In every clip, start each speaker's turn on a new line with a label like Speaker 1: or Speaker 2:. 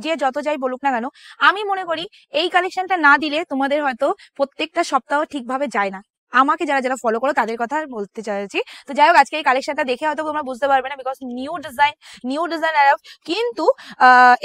Speaker 1: যে যত যাই বলুক না কেন, আমি মনে করি এই কালেকশনটা না দিলে তোমাদের হয়তো প্রত্যেকটা সপ্তাহ ঠিকভাবে যায় না। আমাকে যারা যারা ফলো করো তাদের কথা বলতে চাইছি। তো যাই হোক, আজকে এই কালেকশনটা দেখে হয়তো তোমরা বুঝতে পারবে না, বিকজ নিউ ডিজাইন কিন্তু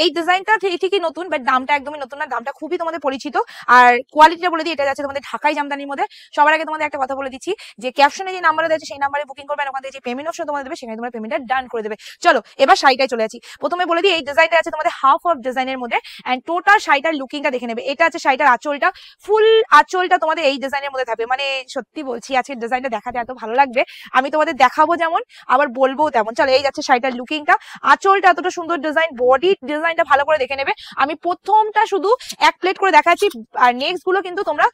Speaker 1: এই ডিজাইনটা ঠিকই নতুন, বাট দামটা একদমই নতুন না, দামটা খুবই তোমাদের পরিচিত। আর কোয়ালিটিটা বলে দিই, এটা যাচ্ছে তোমাদের ঢাকাই জামদানির মধ্যে। সবার আগে তোমাদের একটা কথা বলে দিচ্ছি যে ক্যাপশনে যে নাম্বার দেওয়া আছে সেই নাম্বারে বুকিং করবে, ওখান থেকে যে পেমেন্ট অপশন তোমাদের দেবে সেখানে তোমরা পেমেন্টটা ডান করে দেবে। চলো এবার শাড়িটাই চলে আসি। প্রথমে বলে দিই, এই ডিজাইনটা আছে তোমাদের হাফ অফ ডিজাইনের মধ্যে, এন্ড টোটাল শাড়িটার লুকিংটা দেখে নেবে। এটা আছে শাড়িটার আঁচলটা, ফুল আঁচলটা তোমাদের এই ডিজাইনের মধ্যে থাকবে। মানে সত্যি বলছি, আজকের ডিজাইনটা দেখাতে এত ভালো লাগবে, আমি তোমাদের দেখাবো যেমন আবার বলবো তেমন। চলো এই যাচ্ছে শাড়িটার লুকিংটা, আঁচলটা এতটা সুন্দর ডিজাইন, বডি ডিজাইনটা ভালো করে দেখে নেবে। আমি প্রথমটা শুধু এক প্লেট করে দেখাচ্ছি, আর নেক্সট গুলো কিন্তু তোমরা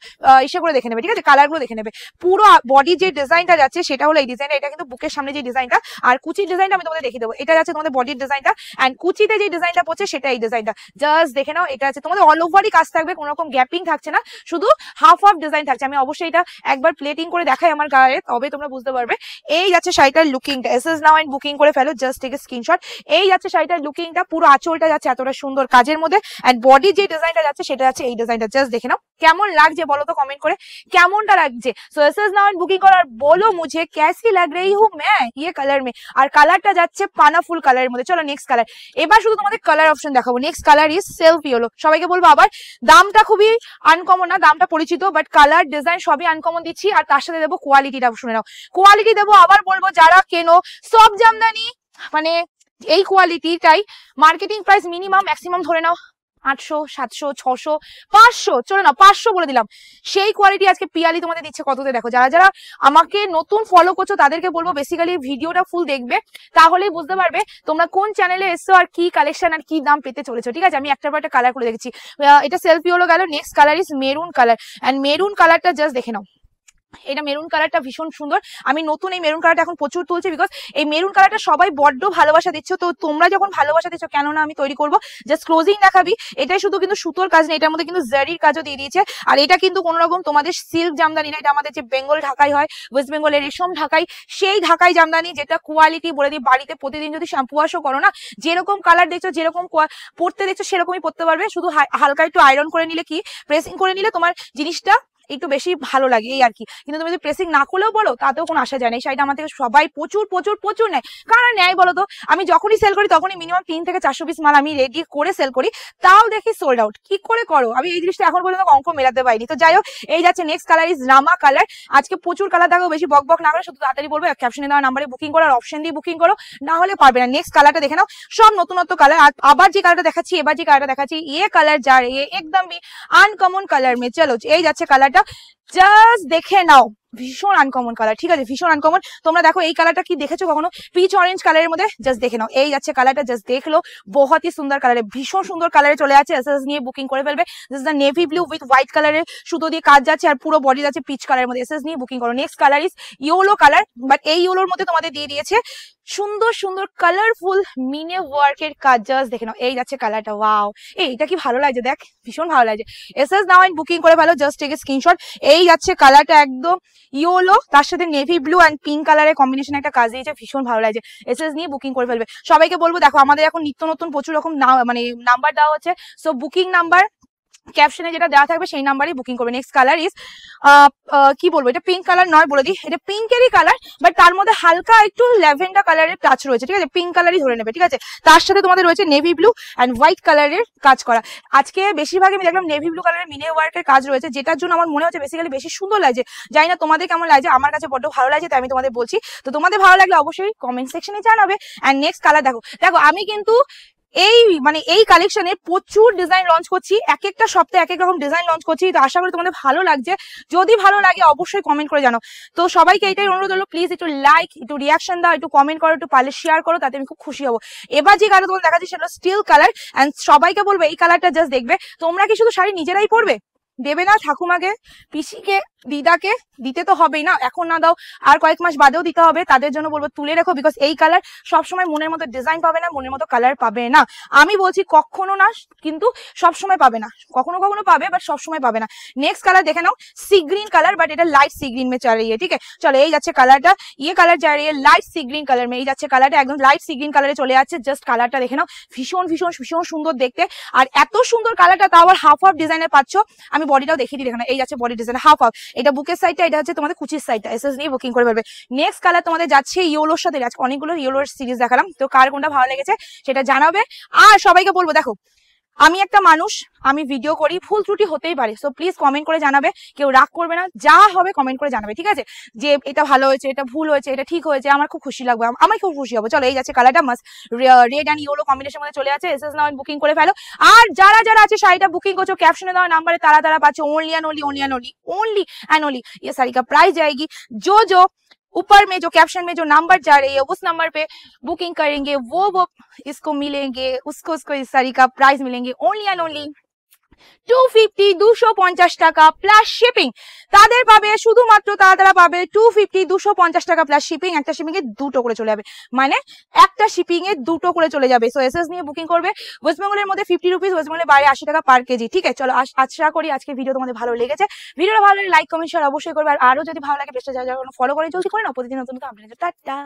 Speaker 1: ইসে করে দেখে নেবে, ঠিক আছে, কালার গুলো দেখে নেবে। পুরো বডি যে ডিজাইনটা যাচ্ছে সেটা হলো এই ডিজাইনটা, এটা কিন্তু বুকের সামনে যে ডিজাইনটা, আর কুচির ডিজাইনটা আমি তোমাদের দেখিয়ে দেবো। এটা যাচ্ছে তোমাদের বডির ডিজাইনটা, এন্ড কুচিতে যে ডিজাইনটা পড়ছে সেটা এই ডিজাইনটা, জাস্ট দেখে নাও। এটা আছে তোমাদের অল ওভারই কাজ থাকবে, কোনো রকম গ্যাপিং থাকছে না, শুধু হাফ হাফ ডিজাইন থাকছে। আমি অবশ্যই এটা একবার প্লেটিং করে দেখাই আমার গায়ে, তবে তোমরা বুঝতে পারবে। এই যাচ্ছে শাড়িটার লুকিংটা, এসএস নাও এন্ড বুকিং করে ফেলো, জাস্ট টেক এ স্ক্রিনশট। এই যাচ্ছে শাড়িটার লুকিংটা, পুরো আঁচলটা যাচ্ছে এতটা সুন্দর কাজের মধ্যে, এন্ড বডির যে ডিজাইনটা যাচ্ছে সেটা যাচ্ছে এই ডিজাইনটা, জাস্ট দেখে নাও। কেমন লাগছে বলো তো কমেন্ট করে, কেমনটা লাগছে। সো এসএস নাও এন্ড বুকিং করো, আর বলো মুঝে कैसी लग रही हूं मैं ये कलर में। আর কালারটা যাচ্ছে পানা ফুল কালারের মধ্যে। চলো নেক্সট কালার, এবার শুধু তোমাদের কালার অপশন দেখাবো। Next colour is self yellow. সবাইকে বলবো আবার, দামটা খুবই আনকমন না, দামটা পরিচিত, বাট কালার ডিজাইন সবই আনকমন দিচ্ছি, আর তার সাথে দেবো কোয়ালিটিটা, শুনে নাও কোয়ালিটি দেবো। আবার বলবো, যারা কেনো সব জামদানি, মানে এই কোয়ালিটিটাই মার্কেটিং প্রাইস মিনিমাম ম্যাক্সিমাম ধরে নাও 800, 700, 600, 500, চলে না 500 বলে দিলাম, সেই কোয়ালিটি আজকে পিয়ালি তোমাদের দিচ্ছে কততে। দেখো, যারা যারা আমাকে নতুন ফলো করছো তাদেরকে বলবো বেসিক্যালি ভিডিওটা ফুল দেখবে, তাহলেই বুঝতে পারবে তোমরা কোন চ্যানেলে এসছো আর কি কালেকশন আর কি দাম পেতে চলেছো, ঠিক আছে। আমি একটার পর একটা কালার করে দেখেছি। এটা সেলফি হলো গেল, next colour is maroon colour, and maroon কালারটা জাস্ট দেখে নাও। এটা মেরুন কালারটা ভীষণ সুন্দর, আমি নতুন এই মেরুন কালারটা এখন প্রচুর তুলছি, বিকজ এই মেরুন কালারটা সবাই বড্ড ভালোবাসা দিচ্ছ। তো তোমরা যখন ভালোবাসা দিচ্ছ, কেননা আমি তৈরি করবো, জাস্ট ক্লোজিং দেখাবি। এটাই শুধু কিন্তু সুতোর কাজ নেই, এটার মধ্যে কিন্তু জারির কাজও দিয়ে দিয়েছে। আর এটা কিন্তু কোনো রকম তোমাদের সিল্ক জামদানি না, এটা আমাদের যে বেঙ্গল ঢাকাই হয়, ওয়েস্ট বেঙ্গলের রেশম ঢাকাই, সেই ঢাকাই জামদানি, যেটা কোয়ালিটি বলে দিই, বাড়িতে প্রতিদিন যদি শ্যাম্পু ওয়াশও করো না, যেরকম কালার দেখছো, যেরকম পড়তে দেখছো সেরকমই পড়তে পারবে। শুধু হালকা একটু আয়রন করে নিলে, কি প্রেসিং করে নিলে তোমার জিনিসটা একটু বেশি ভালো লাগে, এই আর কি। কিন্তু তুমি যদি প্রেসিং না করলেও বলো, তাতেও কোনো আসা যায় না। এই শাড়িটা আমার থেকে সবাই প্রচুর প্রচুর প্রচুর নেয়, কারণ নেয় বলো তো, আমি যখনই সেল করি তখনই মিনিমাম 3 থেকে 400 পিস মাল আমি রেডি করে সেল করি, তাও দেখি সোল্ড আউট। কি করে করো, আমি এই জিনিসটা এখন পর্যন্ত অঙ্ক মেলাতে পারিনি। তো যাই হোক, এই যাচ্ছে next colour is Rama colour. আজকে প্রচুর কালার থাকবে, বেশি বক বক না করে শুধু তাড়াতাড়ি বলবো, ক্যাপশনে দেওয়া নাম্বারে বুকিং করো, আর অপশন দিয়ে বুকিং করো, না হলে পারবে না। নেক্সট কালারটা দেখে নাও, সব নতুনত্ব কালার। আবার যে কালারটা দেখাচ্ছি, এবার যে কালারটা দেখাচ্ছি, ये कलर जा रही है एकदम अनकॉमन कलर में। चलो এই যাচ্ছে কালারটা, জাস্ট দেখে নাও, ভীষণ আনকমন কালার, ঠিক আছে, ভীষণ আনকমন। তোমরা দেখো এই কালারটা কি দেখেছো কখনো, পিচ অরেঞ্জ কালারের মধ্যে, জাস্ট দেখে নাও। এই যাচ্ছে কালারটা, জাস্ট দেখলো, বহুত হি সুন্দর কালারে, ভীষণ সুন্দর কালারে চলে আছে। এসএস নিয়ে বুকিং করে ফেলবে। This is the navy blue with white কালারের সুতো দিয়ে কাজ যাচ্ছে, আর পুরো বডি যাচ্ছে পিচ কালারের মধ্যে। এসএস নিয়ে বুকিং করো। Next colour is yellow colour, but এই ইয়েলোর মধ্যে তোমাদের দিয়ে দিয়েছে সুন্দর সুন্দর কালারফুল মিনে ওয়ার্কের কাজ, জাস্ট দেখে নাও। এই যাচ্ছে কালারটা, ওয়াও, এইটা কি ভালো লাগছে, দেখ ভীষণ ভালো লাগছে। এসএস নাও এন্ড বুকিং করে ফেলো, জাস্ট টেক এ স্ক্রিনশট। এই যাচ্ছে কালারটা, একদম ইয়েলো, তার সাথে নেভি ব্লু এন্ড পিঙ্ক কালারের কম্বিনেশন একটা কাজ দিয়েছে, ভীষণ ভালো লাগছে। এসএস নিয়ে বুকিং করে ফেলবে। সবাইকে বলবো, দেখো আমাদের এখন নিত্য নতুন প্রচুর রকম মানে নাম্বার দেওয়া হচ্ছে, সো বুকিং নাম্বার ক্যাপশনে যেটা দেওয়া থাকবে সেই নাম্বারেই বুকিং করবে। নেক্সট কালার ইজ কি বলবো, এটা পিঙ্ক কালার নয় বলে দিই, এটা পিঙ্কেরই কালার, বাট তার মধ্যে হালকা একটু ল্যাভেন্ডার কালারের টাচ রয়েছে, ঠিক আছে, পিঙ্ক কালারই ধরে নেবে, ঠিক আছে। তার সাথে তোমাদের রয়েছে নেভি ব্লু এন্ড হোয়াইট কালারের কাজ করা। আজকে বেশিরভাগ আমি দেখলাম নেভি ব্লু কালারের মিনে ওয়ার্কের কাজ রয়েছে, যেটার জন্য আমার মনে হচ্ছে বেসিক্যালি বেশি সুন্দর লাগছে। জানি না তোমাদের কেমন লাগছে, আমার কাছে বড্ড ভালো লাগছে, তাই আমি তোমাদের বলছি। তো তোমাদের ভালো লাগলে অবশ্যই কমেন্ট সেকশনে জানাবে। এন্ড নেক্সট কালার দেখো, দেখো আমি কিন্তু এই কালেকশনে প্রচুর ডিজাইন লঞ্চ করছি, এক একটা সপ্তাহে এক এক রকম ডিজাইন লঞ্চ করছি। তো আশা করি তোমাদের ভালো লাগছে, যদি ভালো লাগে অবশ্যই কমেন্ট করে জানো। তো সবাইকে এটাই অনুরোধ হলো, প্লিজ একটু লাইক, একটু রিয়াকশন দাও, একটু কমেন্ট করো, একটু পারলে শেয়ার করো, তাতে আমি খুব খুশি হবো। এবার যে কালার তোমাদের দেখাচ্ছি সেটা স্টিল কালার, এন্ড সবাইকে বলবো এই কালারটা জাস্ট দেখবে। তোমরা কি শুধু শাড়ি নিজেরাই পরবে, দেবে না ঠাকুমাকে, পিসিকে, দিদাকে দিতে তো হবেই না, এখন না দাও আর কয়েক মাস বাদেও দিতে হবে, তাদের জন্য বলবো তুলে রেখো, বিকজ এই কালার সবসময় মনের মতো ডিজাইন পাবে না, মনের মতো কালার পাবে না। আমি বলছি কখনো না, কিন্তু সবসময় পাবে না, কখনো কখনো পাবে বাট সবসময় পাবে না। নেক্সট কালার দেখে নাও, সি গ্रीन कलर, बट এটা লাইট সি গ্रीन में चल रही है। ठीक है, চলো এই যাচ্ছে কালারটা, ये कलर जा रही है লাইট সি গ্रीन कलर में, এই যাচ্ছে কালারটা একদম লাইট সি গ্रीन কালারে চলে যাচ্ছে। জাস্ট কালারটা দেখে নাও, ভীষণ ভীষণ ভীষণ সুন্দর দেখতে, আর এত সুন্দর কালারটা তাও আবার হাফ হাফ ডিজাইনে পাচ্ছ। আমি বডিটাও দেখিয়ে দিই, দেখে নাও এই যাচ্ছে বডি ডিজাইন হাফ হাফ, এটা বুকের সাইডটা, এটা হচ্ছে তোমাদের কুচির সাইডটা, এসএস নিয়ে বুকিং করে ফেলবে। নেক্সট কালার তোমাদের যাচ্ছে ইয়েলোর সাথে, আজকে অনেকগুলো ইয়েলোর সিরিজ দেখালাম, তো কার কোনটা ভালো লেগেছে সেটা জানাবে। আর সবাইকে বলবো, দেখো আমি একটা মানুষ, আমি ভিডিও করি, ভুল ত্রুটি হতেই পারে, সো প্লিজ কমেন্ট করে জানাবে, কেউ রাগ করবে না, যা হবে কমেন্ট করে জানাবে, ঠিক আছে, যে এটা ভালো হয়েছে, এটা ভুল হয়েছে, এটা ঠিক হয়েছে, আমার খুব খুশি লাগবে, আমি খুব খুশি হবো। চলো এই যাচ্ছে কালারটা, must red and yellow combination মধ্যে চলে আছে, এসএস নাও বুকিং করে ফেলো। আর যারা যারা আছে শাড়িটা বুকিং করছো, ক্যাপশনে দেওয়া নাম্বারে তারা তারা পাচ্ছে only and only and only ये साड़ी का प्राइस जाएगी। जो ऊपर में जो कैप्शन में जो नंबर जा रही है उस नंबर पे बुकिंग करेंगे, वो इसको मिलेंगे, उसको इस साड़ी का प्राइस मिलेंगे ओनली एंड ओनली 250 250 টাকা প্লাস শিপিং। তাদের পাবে শুধুমাত্র তারা পাবে 250 250 টাকা প্লাস শিপিং, একটা শিপিং এ দুটো করে চলে যাবে, মানে একটা শিপিং এ দুটো করে চলে যাবে। সো এসএস নিয়ে বুকিং করবে, ওয়েস্ট বেঙ্গলের মধ্যে 50 রুপিস, ওয়েস্ট বেঙ্গলের বাইরে 80 টাকা পার কেজি। ঠিক আছে, চলো আশা করি আজকে ভিডিও তোমাদের ভালো লেগেছে, ভিডিওটা ভালো লাগলে লাইক কমেন্ট শেয়ার অবশ্যই করবে, আর আরো যদি ভালো লাগে পেজটা যারা ফলো করে চলছি করে না, প্রতিদিন নতুন আপডেট। টাটা।